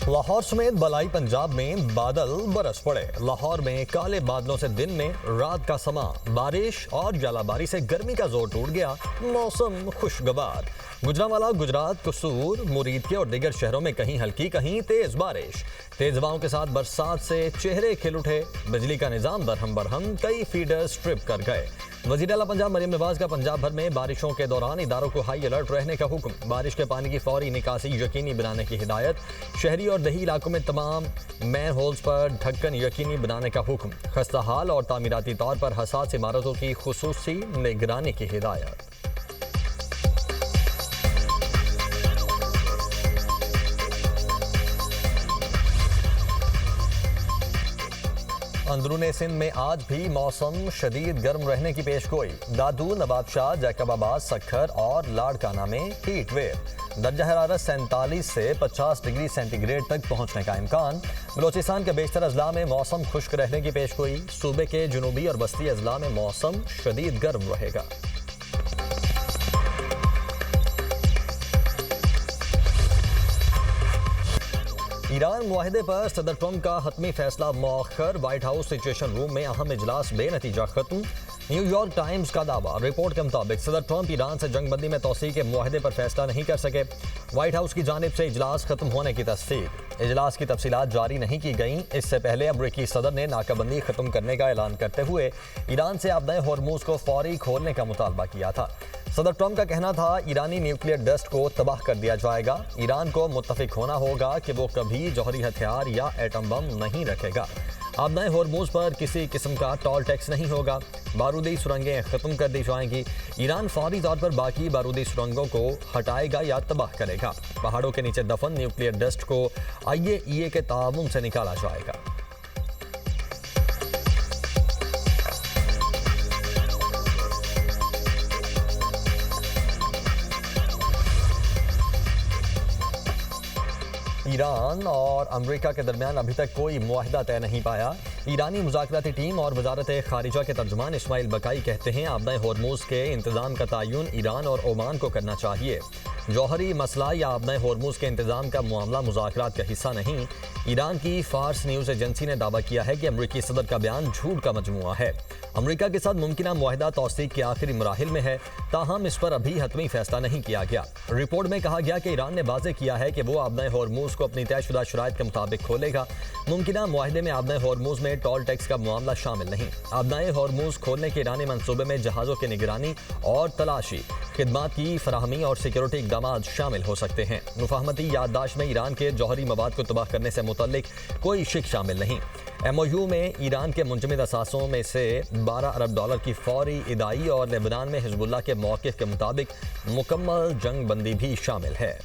लाहौर समेत बलाई पंजाब में बादल बरस पड़े। लाहौर में काले बादलों से दिन में रात का समा बारिश और जलाबारी से गर्मी का जोर टूट गया। मौसम खुशगवार। गुजरांवाला, गुजरात, कसूर, मुरीदके और दीगर शहरों में कहीं हल्की कहीं तेज बारिश। तेज हवाओं के साथ बरसात से चेहरे खिल उठे। बिजली का निजाम दरहम बरहम, कई फीडर्स ट्रिप कर गए। वज़ीर आला पंजाब मरियम नवाज का पंजाब भर में बारिशों के दौरान इदारों को हाई अलर्ट रहने का हुक्म। बारिश के पानी की फौरी निकासी यकीनी बनाने की हिदायत। शहरी और दही इलाकों में तमाम मैन होल्स पर ढक्कन यकीनी बनाने का हुक्म। खस्ता हाल और तामीराती तौर पर हसास इमारतों की खुसूसी निगरानी की हिदायत। अंदरूनी सिंध में आज भी मौसम शदीद गर्म रहने की पेशगोई। दादू, नवाबशाह, जैकबाबाद, सखर और लाड़काना में हीट वेव। दर्जा हरारत 47 से 50 डिग्री सेंटीग्रेड तक पहुंचने का इम्कान। बलोचिस्तान के बेशतर अजला में मौसम खुश्क रहने की पेशगोई। सूबे के जुनूबी और वस्ती अजला में मौसम शदीद गर्म रहेगा। ईरान मुआहदे पर सदर ट्रंप का हतमी फैसला मौखर। व्हाइट हाउस सिचुएशन रूम में अहम इजलास बेनतीजा खत्म। न्यूयॉर्क टाइम्स का दावा। रिपोर्ट के मुताबिक सदर ट्रंप ईरान से जंगबंदी में तोसी के मुआहदे पर फैसला नहीं कर सके। व्हाइट हाउस की जानिब से इजलास खत्म होने की तस्दीक। इजलास की तफसीलात जारी नहीं की गईं। इससे पहले अमरीकी सदर ने नाकाबंदी खत्म करने का ऐलान करते हुए ईरान से आबनाए होर्मुज को फौरी खोलने का मुतालबा किया था। सदर ट्रंप का कहना था ईरानी न्यूक्लियर डस्ट को तबाह कर दिया जाएगा। ईरान को मुत्तफिक होना होगा कि वो कभी जौहरी हथियार या एटम बम नहीं रखेगा। आबनाए होर्मुज पर किसी किस्म का टोल टैक्स नहीं होगा। बारूदी सुरंगें खत्म कर दी जाएंगी। ईरान फौरी तौर पर बाकी बारूदी सुरंगों को हटाएगा या तबाह करेगा। पहाड़ों के नीचे दफन न्यूक्लियर डस्ट को IAEA के ताउन से निकाला जाएगा। ईरान और अमेरिका के दरमियान अभी तक कोई मुआहिदा तय नहीं पाया। ईरानी मुज़ाकराती टीम और वजारत खारिजा के तर्जुमान इस्माइल बकाई कहते हैं आबनाए होर्मुज के इंतज़ाम का तयन ईरान और ओमान को करना चाहिए। जौहरी मसला या आबनाए होर्मुज के इंतज़ाम का मामला मुज़ाकरात का हिस्सा नहीं। ईरान की फार्स न्यूज़ एजेंसी ने दावा किया है कि अमरीकी सदर का बयान झूठ का मजमुआ है। अमरीका के साथ मुमकिना मुआहिदा तौसीक के आखिरी मराहिल में है, ताहम इस पर अभी हतमी फैसला नहीं किया गया। रिपोर्ट में कहा गया कि ईरान ने वाज़ेह किया है कि वो आबनाए होर्मुज को अपनी तयशुदा शराइत के मुताबिक खोलेगा। मुमकिना मुआहिदे में आबनाए होर्मुज में टोल टैक्स का मामला शामिल नहीं। आबनाए होर्मुज खोलने के ईरानी मंसूबे में जहाज़ों की निगरानी और तलाशी, खिदमात की फराहमी और सिक्योरिटी इक़दाम शामिल हो सकते हैं। मुफाहमती याददाश्त में ईरान के जौहरी मवाद को तबाह करने से मुतल्लिक कोई शिक शामिल नहीं। MOU में ईरान के मुंजमद असासों में से $12 अरब की फौरी इदाई और लेबनान में हिजबुल्लाह के मौक़िफ़ के मुताबिक मुकम्मल जंग बंदी भी शामिल है।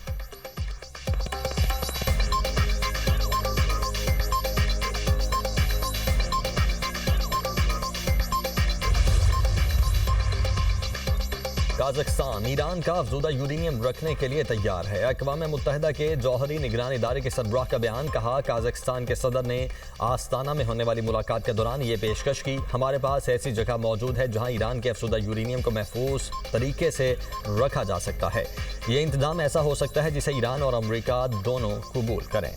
काज़ाख्स्तान ईरान का अफज़ूदा यूरेनियम रखने के लिए तैयार है। अक़वाम मुत्तहिदा के जौहरी निगरान इदारे के सरबराह का बयान। कहा, काज़ाख्स्तान के सदर ने आस्ताना में होने वाली मुलाकात के दौरान ये पेशकश की, हमारे पास ऐसी जगह मौजूद है जहां ईरान के अफज़ूदा यूरेनियम को महफूज तरीके से रखा जा सकता है। ये इंतज़ाम ऐसा हो सकता है जिसे ईरान और अमरीका दोनों कबूल करें।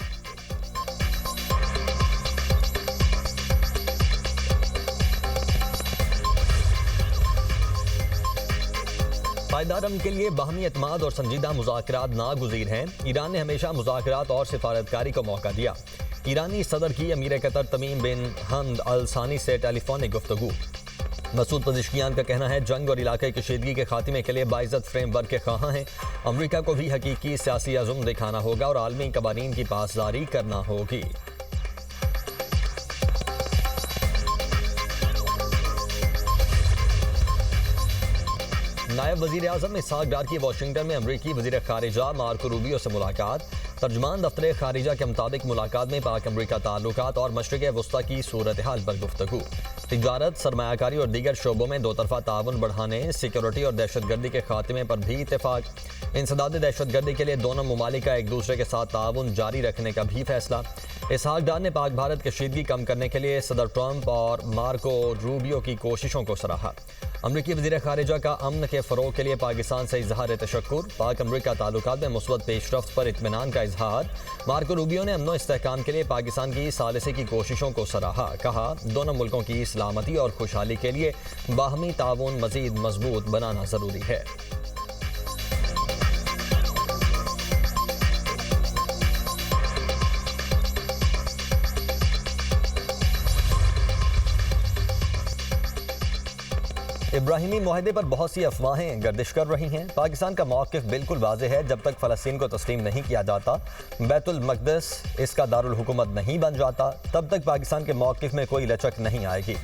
पायदार अमन के लिए बाहमी एतमाद और संजीदा मुज़ाकरात नागुज़ीर हैं। ईरान ने हमेशा मुज़ाकरात और सिफारतकारी को मौका दिया। ईरानी सदर की अमीर कतर तमीम बिन हमद अल सानी से टेलीफोनिक गुफ्तगू। मसूद पज़िशकियान का कहना है जंग और इलाक़ाई कशीदगी के खात्मे के लिए बाइज़्ज़त फ्रेमवर्क के ख़्वाहां हैं। अमरीका को भी हकीकी सियासी अज़्म दिखाना होगा और आलमी कवानीन की पासदारी करना होगी। नायब वज़ीर आज़म इसहाक़ डार की वाशिंगटन में अमरीकी वज़ीर ख़ारिजा मार्को रूबियो से मुलाकात। तर्जुमान दफ्तर ख़ारिजा के मुताबिक मुलाकात में पाक अमरीका ताल्लुकात और मशरिक़ वस्ता की सूरत हाल पर गुफ्तगू। तिजारत, सरमायाकारी और दीगर शोबों में दो तरफ़ा ताउन बढ़ाने, सिक्योरिटी और दहशतगर्दी के खात्मे पर भी इत्तेफाक। इंसदाद दहशतगर्दी के लिए दोनों ममालिक का एक दूसरे के साथ ताउन जारी रखने का भी फैसला। इसहाक डार ने पाक भारत कशीदगी कम करने के लिए सदर ट्रंप और मार्को रूबियो की कोशिशों को सराहा। अमरीकी वज़ीर ख़ारिजा का अमन के फ़रोग़ के लिए पाकिस्तान से इजहार तशक्कुर। पाक अमरीका ताल्लुकात में मुस्बत पेशरफ्त पर इत्मीनान का इजहार। मार्को रूबियो ने अमन इस्तेहकाम के लिए पाकिस्तान की सालिसी की कोशिशों को सराहा। कहा, दोनों मुल्कों की सलामती और खुशहाली के लिए बाहमी ताउन मज़ीद मजबूत बनाना ज़रूरी है। इब्राहिमी मुआहदे पर बहुत सी अफवाहें गर्दिश कर रही हैं। पाकिस्तान का मौक़िफ़ बिल्कुल वाज़ेह है, जब तक फ़लस्तीन को तस्लीम नहीं किया जाता, बैतुल मक़दस इसका दारुल हुकूमत नहीं बन जाता, तब तक पाकिस्तान के मौक़िफ़ में कोई लचक नहीं आएगी।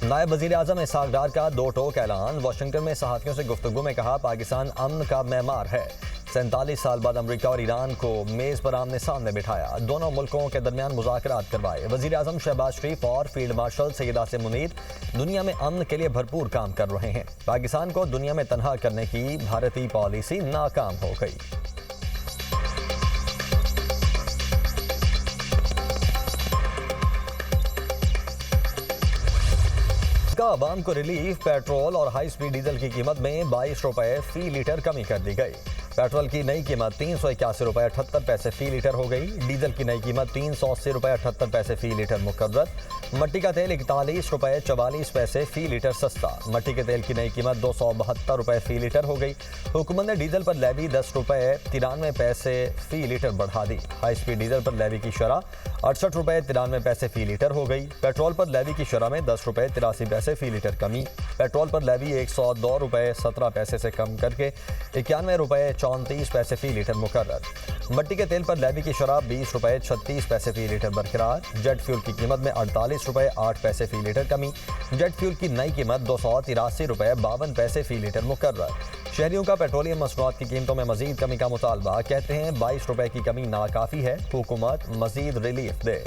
नायब वज़ीर आज़म इसहाक डार का दो टोक ऐलान। वाशिंगटन में सहाफ़ियों से गुफ्तगू में कहा, पाकिस्तान अमन का मेमार है। 47 साल बाद अमरीका और ईरान को मेज़ पर आमने सामने बिठाया। दोनों मुल्कों के दरमियान मुज़ाकरात करवाए। वज़ीर आज़म शहबाज शरीफ और फील्ड मार्शल सैयद आसिम मुनीर दुनिया में अमन के लिए भरपूर काम कर रहे हैं। पाकिस्तान को दुनिया में तनहा करने की भारतीय पॉलिसी नाकाम हो गई। आवाम को रिलीफ। पेट्रोल और हाई स्पीड डीजल की कीमत में 22 रुपए फी लीटर कमी कर दी गई। पेट्रोल की नई कीमत 381 रुपए 78 पैसे फी लीटर हो गई। डीजल की नई कीमत 380 रुपए 78 पैसे फी लीटर मुकर्रर। मट्टी का तेल 41 रुपए 44 पैसे फी लीटर सस्ता। मट्टी के तेल की नई कीमत 272 रुपए फी लीटर हो गई। हुकूमत ने डीजल पर लेवी 10 रुपए 93 पैसे फी लीटर बढ़ा दी। हाई स्पीड डीजल पर लेवी की शरह 68 रुपए 93 पैसे फी लीटर हो गई। पेट्रोल पर लेवी की शरह में 10 रुपए 83 पैसे फी लीटर कमी। पेट्रोल पर लेवी 102 रुपए 17 पैसे से कम करके 91 रुपए 34 पैसे फी लीटर मुकर्रर। मट्टी के तेल पर लेवी की शरह 20 रुपए 36 पैसे फी लीटर बरकरार। जेट फ्यूल की कीमत में 48 रुपए 8 पैसे फी लीटर कमी। जेट फ्यूल की नई कीमत 283 रुपए 52 पैसे फी लीटर मुकर्रर। शहरियों का पेट्रोलियम मसनूआत की कीमतों में मजीद कमी का मुतालबा। कहते हैं 22 रुपए की कमी नाकाफी है, हुकूमत मजीद रिलीफ दे।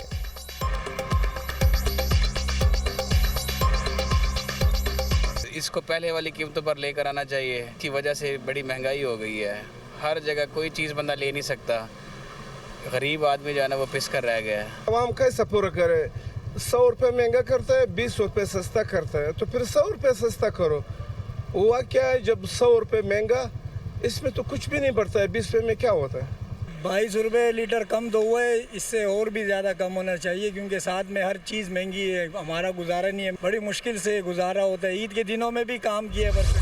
इसको पहले वाली कीमतों पर लेकर आना चाहिए। इसकी वजह से बड़ी महंगाई हो गई है। हर जगह कोई चीज़ बंदा ले नहीं सकता। गरीब आदमी जो है ना वो पिस कर रह गया है। आवाम कैसे पूरा करे? 100 रुपये महंगा करता है, 20 रुपये सस्ता करता है, तो फिर 100 रुपये सस्ता करो। हुआ क्या है, जब 100 रुपये महंगा, इसमें तो कुछ भी नहीं बढ़ता है, 20 रुपये में क्या होता है? 22 रुपये लीटर कम तो हुआ है, इससे और भी ज़्यादा कम होना चाहिए, क्योंकि साथ में हर चीज़ महंगी है। हमारा गुजारा नहीं है, बड़ी मुश्किल से गुजारा होता है। ईद के दिनों में भी काम किया बस।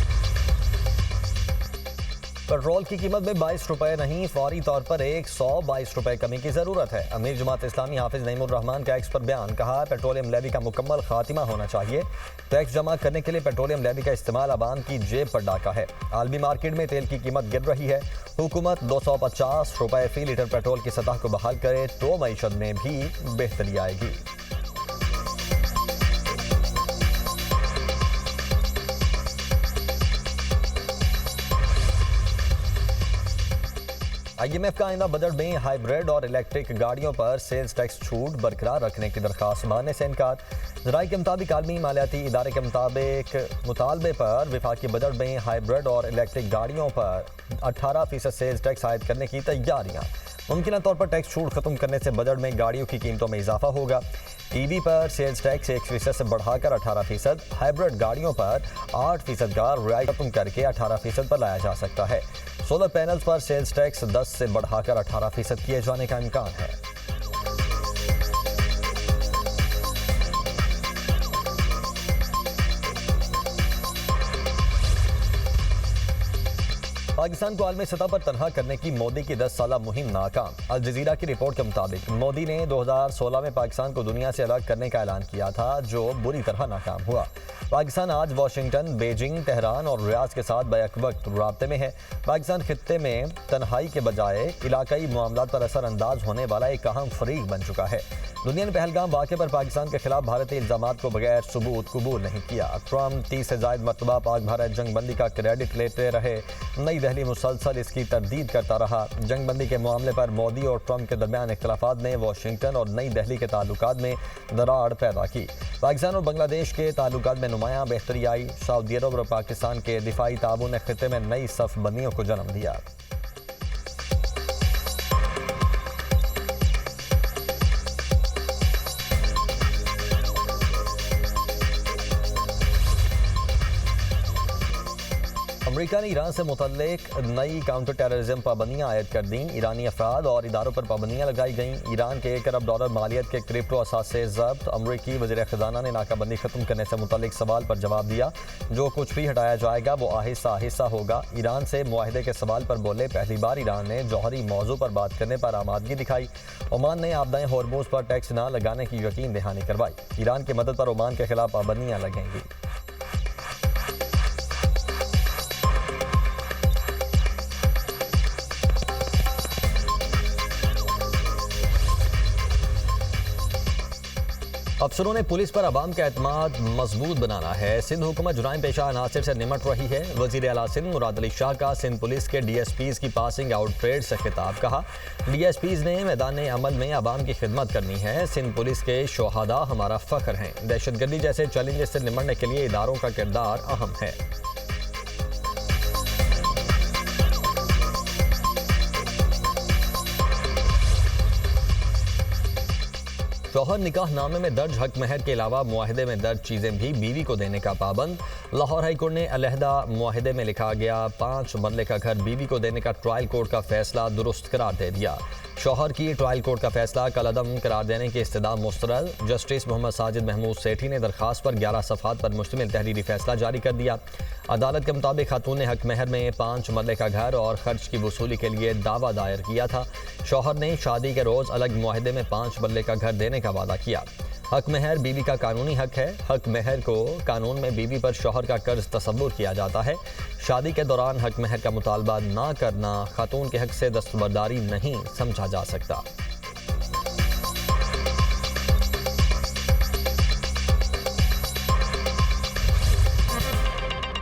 पेट्रोल की कीमत में 22 रुपए नहीं, फौरी तौर पर 122 रुपए कमी की जरूरत है। अमीर जमात इस्लामी हाफिज नईमुर रहमान का एक्स पर बयान। कहा, पेट्रोलियम लेवी का मुकम्मल खात्मा होना चाहिए। टैक्स जमा करने के लिए पेट्रोलियम लेवी का इस्तेमाल आवाम की जेब पर डाका है। आलमी मार्केट में तेल की कीमत गिर रही है। हुकूमत 250 रुपए फी लीटर पेट्रोल की सतह को बहाल करे तो मईशत में भी बेहतरी आएगी। IMF का आइंदा बजट में हाइब्रिड और इलेक्ट्रिक गाड़ियों पर सेल्स टैक्स छूट बरकरार रखने की दरख्वास्त मानने से इनकार। ज़राए के मुताबिक आलमी मालियाती इदारे के मुताबिक मुतालबे पर विफाकी बजट में हाइब्रिड और इलेक्ट्रिक गाड़ियों पर 18% सेल्स टैक्स आयद करने की तैयारियाँ। मुमकिन तौर पर टैक्स छूट खत्म करने से बजट में गाड़ियों की कीमतों में इजाफा होगा। EV पर सेल्स टैक्स 1% से बढ़ाकर 18%, हाइब्रिड गाड़ियों पर 8% का रियायत खत्म करके 18% पर लाया जा सकता है। सोलर पैनल्स पर सेल्स टैक्स 10 से बढ़ाकर 18% किए जाने का इम्कान है। पाकिस्तान को आलमी सतह पर तनहा करने की मोदी की 10 साला मुहिम नाकाम। अल जजीरा की रिपोर्ट के मुताबिक मोदी ने 2016 में पाकिस्तान को दुनिया से अलग करने का ऐलान किया था, जो बुरी तरह नाकाम हुआ। पाकिस्तान आज वाशिंगटन, बीजिंग, तेहरान और रियाद के साथ बैक वक्त राब्ते में है। पाकिस्तान खित्ते में तन्हाई के बजाय इलाकाई मामलात पर असर अंदाज होने वाला एक अहम फरीक बन चुका है। दुनिया ने पहलगाम वाक़े पर पाकिस्तान के खिलाफ भारतीय इल्ज़ामात को बगैर सबूत कबूल नहीं किया। ट्रंप 30 से ज़ायद मरतबा पाक भारत जंगबंदी का क्रेडिट लेते रहे। नई दिल्ली मुसलसल इसकी तरदीद करता रहा। जंगबंदी के मामले पर मोदी और ट्रंप के दरमियान इख्तिलाफात ने वाशिंगटन और नई दिल्ली के ताल्लुकात में दरार पैदा की। पाकिस्तान और बांग्लादेश के ताल्लुकात में नुमायां बेहतरी आई। सऊदी अरब और पाकिस्तान के दिफाई ताबून ने खित्ते में नई सफ बंदियों को जन्म दिया। अमेरिका ने ईरान से मुतल्लिक नई काउंटर टेररिज्म पाबंदियां आयद कर दी। ईरानी अफराद और इदारों पर पाबंदियां लगाई गईं। ईरान के $1 अरब मालियत के क्रिप्टो असासे जब्त। अमरीकी वज़ीर ख़ज़ाना ने नाकाबंदी ख़त्म करने से मुतल्लिक सवाल पर जवाब दिया, जो कुछ भी हटाया जाएगा वो आहिस्ता आहिस्ता होगा। ईरान से मुआहदे के सवाल पर बोले, पहली बार ईरान ने जौहरी मौजू पर बात करने पर आमादगी दिखाई। ओमान ने आपदाए होर्मुज़ पर टैक्स न लगाने की यकीन दहानी करवाई। ईरान की मदद पर ओमान के खिलाफ पाबंदियां लगेंगी। अफसरों ने पुलिस पर अवाम का एतमाद मजबूत बनाना है। सिंध हुकूमत जुराइम पेशा अनासिर से निमट रही है। वज़ीर आला सिंध मुराद अली शाह का सिंध पुलिस के DSPs की पासिंग आउट परेड से खिताब। कहा, DSPs ने मैदान अमल में अवाम की खिदमत करनी है। सिंध पुलिस के शोहदा हमारा फ़ख्र हैं। दहशतगर्दी जैसे चैलेंजेस से निमटने के लिए इदारों का किरदार अहम है। शौहर निकाहनामे में दर्ज हक महर के अलावा मुआहदे में दर्ज चीज़ें भी बीवी को देने का पाबंद। लाहौर हाई कोर्ट ने अलहदा मुआहदे में लिखा गया 5 मरले का घर बीवी को देने का ट्रायल कोर्ट का फैसला दुरुस्त करार दे दिया। शौहर की ट्रायल कोर्ट का फैसला कलअदम करार देने की इस्तदा मुस्तरद। जस्टिस मोहम्मद साजिद महमूद सेठी ने दरखास्त पर 11 सफ़हात पर मुश्तमिल तहरीरी फैसला जारी कर दिया। अदालत के मुताबिक खातून ने हक महर में 5 मरले का घर और खर्च की वसूली के लिए दावा दायर किया था। शौहर ने शादी के रोज़ अलग मुआहदे में 5 मरले का घर देने का वादा किया। हक महर बीवी का कानूनी हक है। हक महर को कानून में बीवी पर शौहर का कर्ज तसव्वुर किया जाता है। शादी के दौरान हक महर का मुतालबा ना करना खातून के हक से दस्तबरदारी नहीं समझा जा सकता।